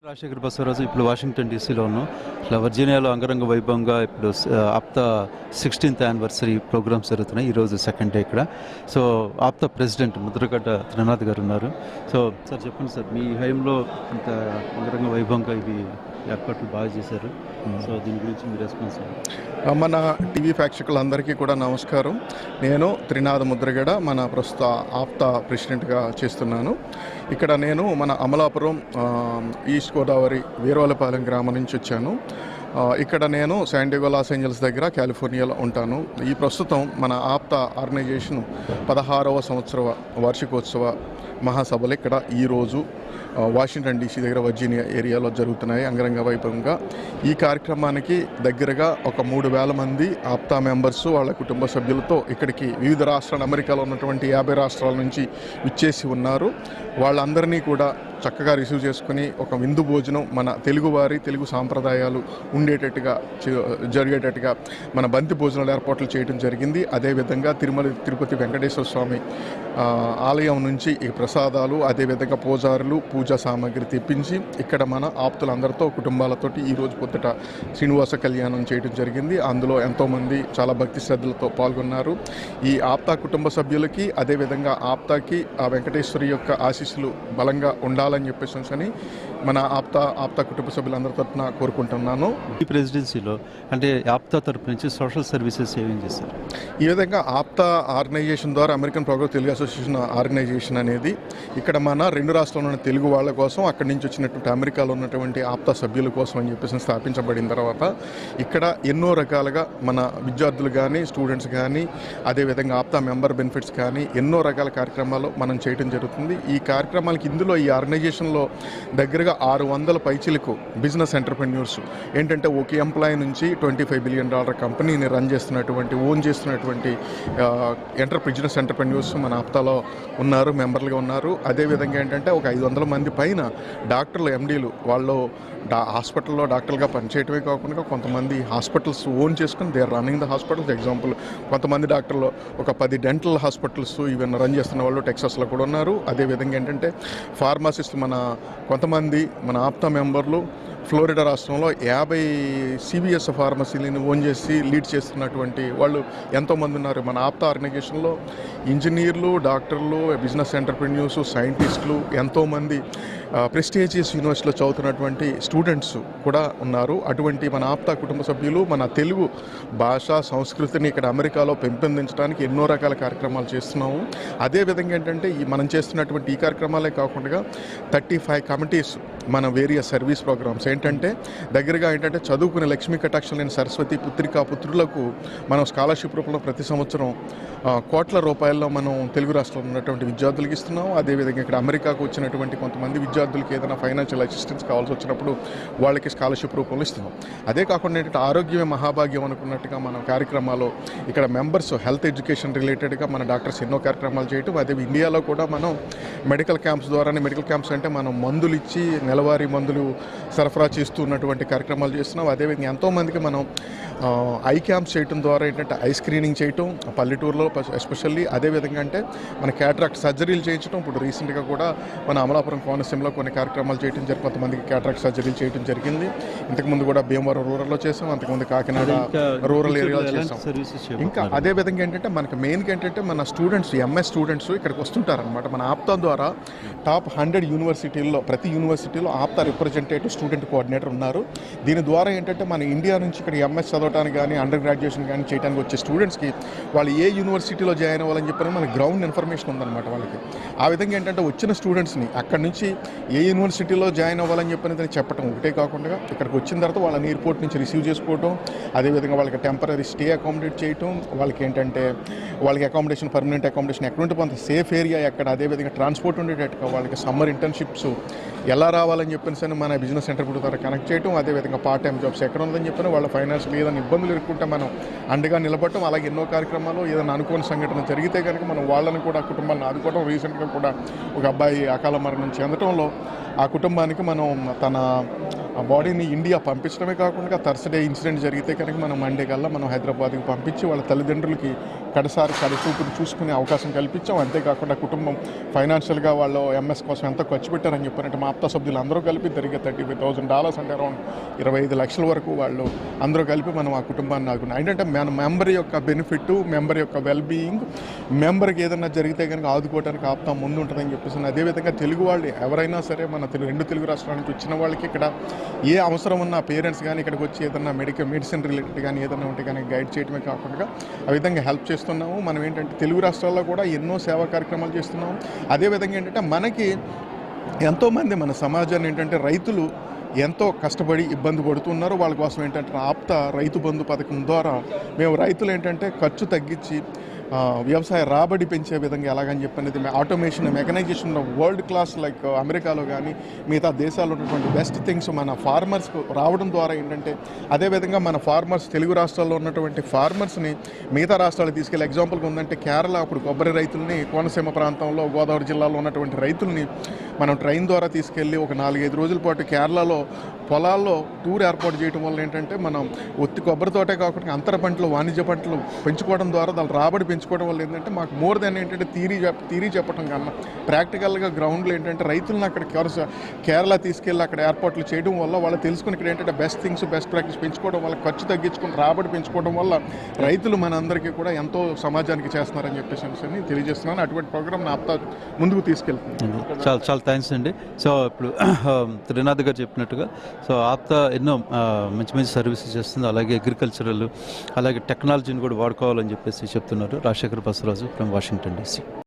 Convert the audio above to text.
రాజశేఖర్ బసవరాజు ఇప్పుడు వాషింగ్టన్ డీసీలో ఉన్నాం. ఇట్లా వర్జీనియాలో అంగరంగ వైభవంగా ఇప్పుడు ఆప్తా 16th యానివర్సరీ ప్రోగ్రామ్స్ జరుగుతున్నాయి. ఈరోజు సెకండ్ డే ఇక్కడ. సో ఆప్తా ప్రెసిడెంట్ ముద్రగడ్డ త్రినాథ్ గారు ఉన్నారు. సో సార్ చెప్పండి సార్, మీ హయాంలో ఇంత అంగరంగ వైభవంగా ఇవి ఏర్పాట్లు బాగా చేశారు. సో దీని గురించి మీ రెస్పాన్స్. మన టీవీ ప్రేక్షకులందరికీ కూడా నమస్కారం. నేను త్రినాథ్ ముద్రగడ, మన ప్రస్తుత ఆప్తా ప్రెసిడెంట్గా చేస్తున్నాను. ఇక్కడ నేను మన అమలాపురం ఈస్ట్ గోదావరి వీరవలపాలెం గ్రామం నుంచి వచ్చాను. ఇక్కడ నేను శాండియాగో లాస్ ఏంజల్స్ దగ్గర కాలిఫోర్నియాలో ఉంటాను. ఈ ప్రస్తుతం మన ఆప్తా ఆర్గనైజేషన్ 16వ సంవత్సర వార్షికోత్సవ మహాసభలు ఇక్కడ ఈరోజు వాషింగ్టన్ డీసీ దగ్గర వర్జీనియా ఏరియాలో జరుగుతున్నాయి అంగరంగ వైభవంగా. ఈ కార్యక్రమానికి దగ్గరగా ఒక 3,000 మంది ఆప్తా మెంబర్స్ వాళ్ళ కుటుంబ సభ్యులతో ఇక్కడికి వివిధ రాష్ట్రాలు, అమెరికాలో ఉన్నటువంటి 50 రాష్ట్రాల నుంచి విచ్చేసి ఉన్నారు. వాళ్ళందరినీ కూడా చక్కగా రిసీవ్ చేసుకుని ఒక విందు భోజనం, మన తెలుగువారి తెలుగు సాంప్రదాయాలు ఉండేటట్టుగా జరిగేటట్టుగా మన బంతి భోజనాలు ఏర్పాట్లు చేయడం జరిగింది. అదేవిధంగా తిరుపతి వెంకటేశ్వర స్వామి ఆలయం నుంచి ఈ ప్రసాదాలు, అదేవిధంగా పూజారులు పూజా సామాగ్రి తెప్పించి ఇక్కడ మన ఆప్తులందరితో కుటుంబాలతోటి ఈరోజు పొద్దుట శ్రీనివాస కళ్యాణం చేయడం జరిగింది. అందులో ఎంతోమంది చాలా భక్తి శ్రద్ధలతో పాల్గొన్నారు. ఈ ఆప్తా కుటుంబ సభ్యులకి, అదేవిధంగా ఆప్తాకి ఆ వెంకటేశ్వరి యొక్క ఆశీస్సులు బలంగా ఉండాలని చెప్పేసి అని మన ఆప్తా కుటుంబ సభ్యులందరి తరఫున కోరుకుంటున్నాను. ఈ ప్రెసిడెన్సీలో అంటే ఆప్తా తరఫు నుంచి సోషల్ సర్వీసెస్ ఏమేం చేస్తారు? ఈ విధంగా ఆప్తా ఆర్గనైజేషన్ ద్వారా American progress Telugu association organisation అనేది ఇక్కడ మన 2 రాష్ట్రాల్లో ఉన్న తెలుగు వాళ్ళ కోసం, అక్కడి నుంచి వచ్చినటువంటి అమెరికాలో ఉన్నటువంటి ఆప్తా సభ్యుల కోసం అని చెప్పేసి స్థాపించబడిన తర్వాత ఇక్కడ ఎన్నో రకాలుగా మన విద్యార్థులు కానీ, స్టూడెంట్స్ కానీ, అదేవిధంగా ఆప్తా మెంబర్ బెనిఫిట్స్ కానీ ఎన్నో రకాల కార్యక్రమాలు మనం చేయడం జరుగుతుంది. ఈ కార్యక్రమాలకి ఇందులో ఈ ఆర్గనైజేషన్లో దగ్గరగా 600 పైచిలకు బిజినెస్ ఎంటర్ప్రెన్యూర్స్ ఏంటంటే ఒక ఎంప్లాయీ నుంచి $25 బిలియన్ కంపెనీని రన్ చేస్తున్నటువంటి, ఓన్ చేస్తున్నటువంటి బిజినెస్ ఎంటర్ప్రెన్యూర్స్ మన ఆప్తాలో ఉన్నారు, మెంబర్లుగా ఉన్నారు. అదేవిధంగా ఏంటంటే ఒక 500 మంది పైన డాక్టర్లు, ఎండీలు వాళ్ళు హాస్పిటల్లో డాక్టర్గా పనిచేయటమే కాకుండా కొంతమంది హాస్పిటల్స్ ఓన్ చేసుకుని they are running the hospitals. Example కొంతమంది డాక్టర్లు ఒక 10 డెంటల్ హాస్పిటల్స్ ఈవెన్ రన్ చేస్తున్న వాళ్ళు టెక్సాస్లో కూడా ఉన్నారు. అదేవిధంగా ఏంటంటే ఫార్మసిస్ట్ కొంతమంది మన ఆప్తా మెంబర్లు ఫ్లోరిడా రాష్ట్రంలో 50 CVS ఫార్మసీలను ఓన్ చేసి లీడ్ చేస్తున్నటువంటి వాళ్ళు ఎంతోమంది ఉన్నారు. మన ఆప్తా ఆర్గనైజేషన్లో ఇంజనీర్లు, డాక్టర్లు, బిజినెస్ ఎంటర్ప్రెన్యూర్స్, సైంటిస్టులు, ఎంతోమంది ప్రెస్టీజియస్ యూనివర్సిటీలో చదువుతున్నటువంటి స్టూడెంట్స్ కూడా ఉన్నారు. అటువంటి మన ఆప్తా కుటుంబ సభ్యులు మన తెలుగు భాష, సంస్కృతిని ఇక్కడ అమెరికాలో పెంపొందించడానికి ఎన్నో రకాల కార్యక్రమాలు చేస్తున్నాము. అదేవిధంగా ఏంటంటే మనం చేస్తున్నటువంటి ఈ కార్యక్రమాలే కాకుండా 35 కమిటీస్ మన వేరియస్ సర్వీస్ ప్రోగ్రామ్స్ ఏంటంటే దగ్గరగా ఏంటంటే చదువుకునే లక్ష్మీ కటాక్షం లేని సరస్వతి పుత్రులకు మనం స్కాలర్షిప్ రూపంలో ప్రతి సంవత్సరం కోట్ల రూపాయల్లో మనం తెలుగు రాష్ట్రంలో ఉన్నటువంటి విద్యార్థులకు ఇస్తున్నాం. అదేవిధంగా ఇక్కడ అమెరికాకు వచ్చినటువంటి కొంతమంది విద్యార్థులకి ఏదైనా ఫైనాన్షియల్ అసిస్టెన్స్ కావాల్సి వచ్చినప్పుడు వాళ్ళకి స్కాలర్షిప్ రూపంలో ఇస్తున్నాం. అదే కాకుండా ఏంటంటే ఆరోగ్యమే మహాభాగ్యం అనుకున్నట్టుగా మనం కార్యక్రమాలు ఇక్కడ మెంబర్స్ హెల్త్ ఎడ్యుకేషన్ రిలేటెడ్గా మన డాక్టర్స్ ఎన్నో కార్యక్రమాలు చేయటం. అదే ఇండియాలో కూడా మనం మెడికల్ క్యాంప్స్ ద్వారానే, మెడికల్ క్యాంప్స్ అంటే మనం మందులు ఇచ్చి నెలవారీ మందులు సరఫరా చేస్తూ ఉన్నటువంటి కార్యక్రమాలు చేస్తున్నాం. అదేవిధంగా ఎంతోమందికి మనం ఐ క్యాంప్స్ చేయడం ద్వారా ఏంటంటే ఐ స్క్రీనింగ్ చేయటం పల్లెటూరులో ఎస్పెషల్లీ. అదేవిధంగా అంటే మన క్యాట్రాక్ట్ సర్జరీలు చేయించడం. ఇప్పుడు రీసెంట్గా కూడా మన అమలాపురం కోనసీమలో కొన్ని కార్యక్రమాలు చేయడం జరిగింది. కొంతమందికి క్యాట్రాక్ట్ సర్జరీలు చేయడం జరిగింది. ఇంతకుముందు కూడా భీమవరం రూరల్లో చేసాం, అంతకుముందు కాకినాడ రూరల్ ఏరియాలో చేసాం. ఇంకా అదేవిధంగా ఏంటంటే మనకి మెయిన్గా ఏంటంటే మన స్టూడెంట్స్, MS స్టూడెంట్స్ ఇక్కడికి వస్తుంటారనమాట. మన ఆప్తా ద్వారా టాప్ 100 యూనివర్సిటీల్లో ప్రతి యూనివర్సిటీలో ఆప్తా రిప్రజెంటేటివ్ స్టూడెంట్ కోఆర్డినేటర్ ఉన్నారు. దీని ద్వారా ఏంటంటే మన ఇండియా నుంచి ఇక్కడ MS చదవడానికి కానీ, అండర్ గ్రాడ్యుయేషన్ కానీ చేయడానికి వచ్చే స్టూడెంట్స్కి వాళ్ళు ఏ యూనివర్సిటీలో జాయిన్ అవ్వాలని చెప్పని మనకి గ్రౌండ్ ఇన్ఫర్మేషన్ ఉందన్నమాట వాళ్ళకి. ఆ విధంగా ఏంటంటే వచ్చిన స్టూడెంట్స్ని అక్కడి నుంచి ఏ యూనివర్సిటీలో జాయిన్ అవ్వాలని చెప్పని చెప్పడం ఒకటే కాకుండా ఇక్కడికి వచ్చిన తర్వాత వాళ్ళని ఎయిర్పోర్ట్ నుంచి రిసీవ్ చేసుకోవడం, అదేవిధంగా వాళ్ళకి టెంపరీ స్టే అకామిడేట్ చేయటం, వాళ్ళకి ఏంటంటే వాళ్ళకి అకామిడేషన్, పర్మనెంట్ అకామిడేషన్ ఎక్కడ ఉంటే కొంత సేఫ్ ఏరియా ఎక్కడ, అదేవిధంగా ట్రాన్స్పోర్ట్ ఉండేటట్టుగా వాళ్ళకి సమ్మర్ ఇంటర్న్షిప్స్ ఎలా రావాలని చెప్పేసి మన బిజినెస్ ఎంటర్ప్రెన్యూర్ ద్వారా కనెక్ట్ చేయడం, అదేవిధంగా పార్ట్ టైం జాబ్స్ ఎక్కడ ఉందని చెప్పిన వాళ్ళ ఫైనాన్షియల్ ఏదైనా ఇబ్బందులు ఎదుర్కొంటే మనం అండగా నిలబడటం. అలాగే ఎన్నో కార్యక్రమాలు ఏదైనా అనుకోని సంఘటన జరిగితే కనుక మనం వాళ్ళని కూడా కుటుంబాన్ని ఆదుకోవడం. రీసెంట్గా కూడా ఒక అబ్బాయి అకాల మరణం చెందడంలో ఆ కుటుంబానికి మనం తన బాడీని ఇండియా పంపించడమే కాకుండా థర్స్డే ఇన్సిడెంట్ జరిగితే కనుక మనం మండే కల్లా మనం హైదరాబాద్కి పంపించి వాళ్ళ తల్లిదండ్రులకి కడచూపుని చూసుకునే అవకాశం కల్పించాం. అంతేకాకుండా కుటుంబం ఫైనాన్షియల్గా వాళ్ళు ఎంఎస్ కోసం ఎంత ఖర్చు పెట్టారని చెప్పారంటే మా ఆప్తా సభ్యులు అందరూ కలిపి తిరిగి $35,000 అంటే అరౌండ్ 25 లక్షల వరకు వాళ్ళు అందరూ కలిపి మనం ఆ కుటుంబాన్ని ఆగున్నాం. ఏంటంటే మన మెంబర్ యొక్క బెనిఫిట్, మెంబర్ యొక్క వెల్బీయింగ్, మెంబర్కి ఏదైనా జరిగితే కనుక ఆదుకోవడానికి ఆప్తా ముందు ఉంటుందని చెప్పేసి, అదేవిధంగా తెలుగు వాళ్ళు ఎవరైనా సరే మన రెండు తెలుగు రాష్ట్రాల నుంచి వచ్చిన వాళ్ళకి ఇక్కడ ఏ అవసరం ఉన్న పేరెంట్స్ కానీ ఇక్కడికి వచ్చి ఏదైనా మెడిసిన్ రిలేటెడ్ కానీ ఏదైనా ఉంటే కానీ గైడ్ చేయడమే కాకుండా ఆ విధంగా హెల్ప్ చేస్తున్నాము. మనం ఏంటంటే తెలుగు రాష్ట్రాల్లో కూడా ఎన్నో సేవా కార్యక్రమాలు చేస్తున్నాము. అదేవిధంగా ఏంటంటే మనకి ఎంతోమంది మన సమాజాన్ని ఏంటంటే రైతులు ఎంతో కష్టపడి ఇబ్బంది పడుతున్నారు. వాళ్ళ కోసం ఏంటంటే ఆప్తా రైతు బంధు పథకం ద్వారా మేము రైతులు ఏంటంటే ఖర్చు తగ్గించి వ్యవసాయ రాబడి పెంచే విధంగా ఎలాగని చెప్పనేది automation, mechanisation world class like అమెరికాలో కానీ మిగతా దేశాల్లో ఉన్నటువంటి బెస్ట్ థింగ్స్ మన ఫార్మర్స్కు రావడం ద్వారా ఏంటంటే అదేవిధంగా మన ఫార్మర్స్ తెలుగు రాష్ట్రాల్లో ఉన్నటువంటి ఫార్మర్స్ని మిగతా రాష్ట్రాలకు తీసుకెళ్ళి ఎగ్జాంపుల్గా ఉందంటే కేరళ అప్పుడు కొబ్బరి రైతుల్ని, కోనసీమ ప్రాంతంలో గోదావరి జిల్లాలో ఉన్నటువంటి రైతుల్ని మనం ట్రైన్ ద్వారా తీసుకెళ్ళి ఒక 4-5 రోజుల పాటు కేరళలో పొలాల్లో టూర్ ఏర్పాటు చేయడం వల్ల ఏంటంటే మనం ఒత్తి కొబ్బరి తోటే కాకుండా అంతర పంటలు, వాణిజ్య పంటలు పెంచుకోవడం ద్వారా దాని రాబడి పెంచుకోవడం వల్ల ఏంటంటే మాకు మోర్ దెన్ ఏంటంటే థీరీ చెప్పడం కన్నా ప్రాక్టికల్గా గ్రౌండ్లో ఏంటంటే రైతులను అక్కడ కేరళ తీసుకెళ్ళి అక్కడ ఏర్పాట్లు చేయడం వల్ల వాళ్ళు తెలుసుకుని ఇక్కడ ఏంటంటే బెస్ట్ థింగ్స్, బెస్ట్ ప్రాక్టీస్ పెంచుకోవడం వల్ల ఖర్చు తగ్గించుకుని రాబడి పెంచుకోవడం వల్ల రైతులు మనందరికీ కూడా ఎంతో సమాజానికి చేస్తున్నారని చెప్పేసి తెలియజేస్తున్నాను. అటువంటి ప్రోగ్రామ్ ఆప్తా ముందుకు తీసుకెళ్తుంది. చాలా థ్యాంక్స్ అండి. సో ఇప్పుడు త్రినాథ్ గారు చెప్పినట్టుగా సో ఆప్తా ఎన్నో మంచి మంచి సర్వీసెస్ చేస్తుంది. అలాగే అగ్రికల్చరల్, అలాగే టెక్నాలజీని కూడా వాడుకోవాలని చెప్పేసి చెప్తున్నారు. Rajasekhar Basavaraju from Washington DC.